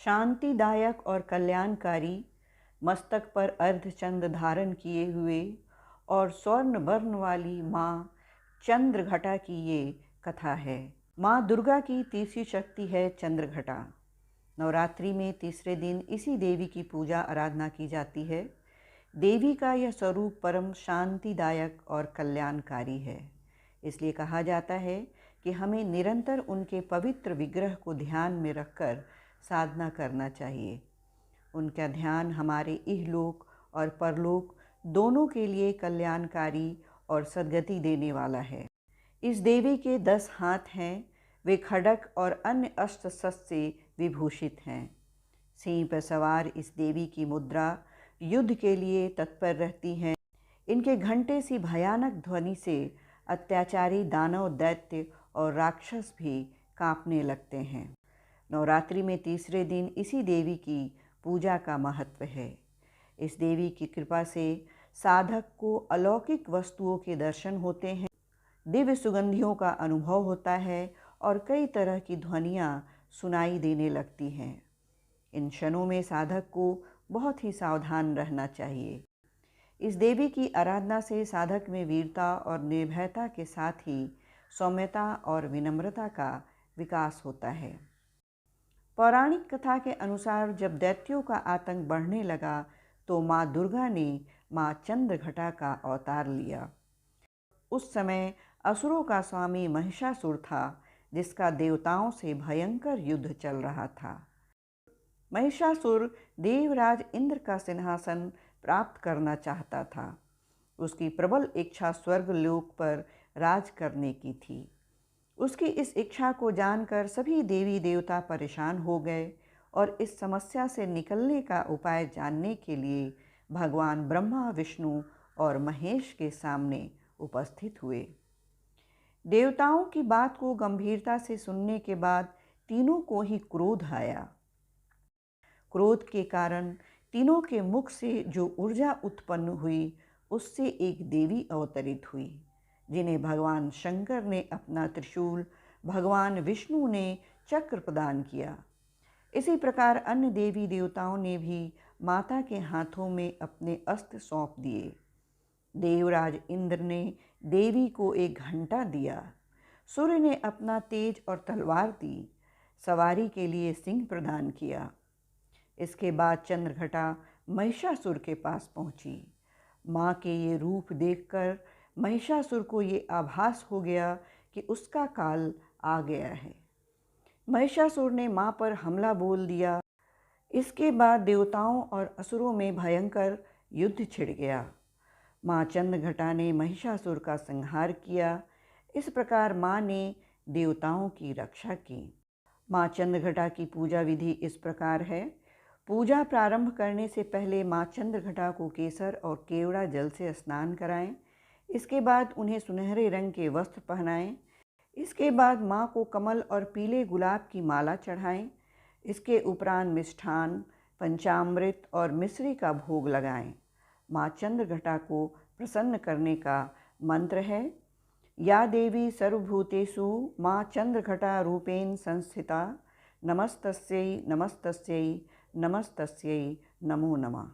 शांतिदायक और कल्याणकारी, मस्तक पर अर्धचंद्र धारण किए हुए और स्वर्ण वर्ण वाली माँ चंद्रघटा की ये कथा है। माँ दुर्गा की तीसरी शक्ति है चंद्रघटा। नवरात्रि में तीसरे दिन इसी देवी की पूजा आराधना की जाती है। देवी का यह स्वरूप परम शांतिदायक और कल्याणकारी है। इसलिए कहा जाता है कि हमें निरंतर उनके पवित्र विग्रह को ध्यान में रखकर साधना करना चाहिए। उनका ध्यान हमारे इहलोक और परलोक दोनों के लिए कल्याणकारी और सद्गति देने वाला है। इस देवी के 10 हाथ हैं। वे खड्ग और अन्य अस्त्र शस्त्र से विभूषित हैं। सिंह पर सवार इस देवी की मुद्रा युद्ध के लिए तत्पर रहती हैं। इनके घंटे सी भयानक ध्वनि से अत्याचारी दानव, दैत्य और राक्षस भी कांपने लगते हैं। नवरात्रि में तीसरे दिन इसी देवी की पूजा का महत्व है। इस देवी की कृपा से साधक को अलौकिक वस्तुओं के दर्शन होते हैं, दिव्य सुगंधियों का अनुभव होता है और कई तरह की ध्वनियाँ सुनाई देने लगती हैं। इन क्षणों में साधक को बहुत ही सावधान रहना चाहिए। इस देवी की आराधना से साधक में वीरता और निर्भयता के साथ ही सौम्यता और विनम्रता का विकास होता है। पौराणिक कथा के अनुसार जब दैत्यों का आतंक बढ़ने लगा तो माँ दुर्गा ने माँ चंद्रघटा का अवतार लिया। उस समय असुरों का स्वामी महिषासुर था, जिसका देवताओं से भयंकर युद्ध चल रहा था। महिषासुर देवराज इंद्र का सिंहासन प्राप्त करना चाहता था। उसकी प्रबल इच्छा स्वर्गलोक पर राज करने की थी। उसकी इस इच्छा को जानकर सभी देवी देवता परेशान हो गए और इस समस्या से निकलने का उपाय जानने के लिए भगवान ब्रह्मा, विष्णु और महेश के सामने उपस्थित हुए। देवताओं की बात को गंभीरता से सुनने के बाद तीनों को ही क्रोध आया। क्रोध के कारण तीनों के मुख से जो ऊर्जा उत्पन्न हुई, उससे एक देवी अवतरित हुई, जिन्हें भगवान शंकर ने अपना त्रिशूल, भगवान विष्णु ने चक्र प्रदान किया। इसी प्रकार अन्य देवी देवताओं ने भी माता के हाथों में अपने अस्त्र सौंप दिए। देवराज इंद्र ने देवी को एक घंटा दिया। सूर्य ने अपना तेज और तलवार दी। सवारी के लिए सिंह प्रदान किया। इसके बाद चंद्रघटा महिषासुर के पास पहुंची। माँ के ये रूप देखकर महिषासुर को ये आभास हो गया कि उसका काल आ गया है। महिषासुर ने माँ पर हमला बोल दिया। इसके बाद देवताओं और असुरों में भयंकर युद्ध छिड़ गया। माँ चंद्रघटा ने महिषासुर का संहार किया। इस प्रकार माँ ने देवताओं की रक्षा की। माँ चंद्रघटा की पूजा विधि इस प्रकार है। पूजा प्रारंभ करने से पहले माँ चंद्रघटा को केसर और केवड़ा जल से स्नान कराएं। इसके बाद उन्हें सुनहरे रंग के वस्त्र पहनाएं। इसके बाद माँ को कमल और पीले गुलाब की माला चढ़ाएं। इसके उपरांत मिष्ठान, पंचामृत और मिश्री का भोग लगाएं। माँ चंद्रघटा को प्रसन्न करने का मंत्र है, या देवी सर्वभूतेषु माँ चंद्रघटा रूपेण संस्थिता, नमस्तस्यै नमस्तस्यै नमस्तस्यै नमो नमः।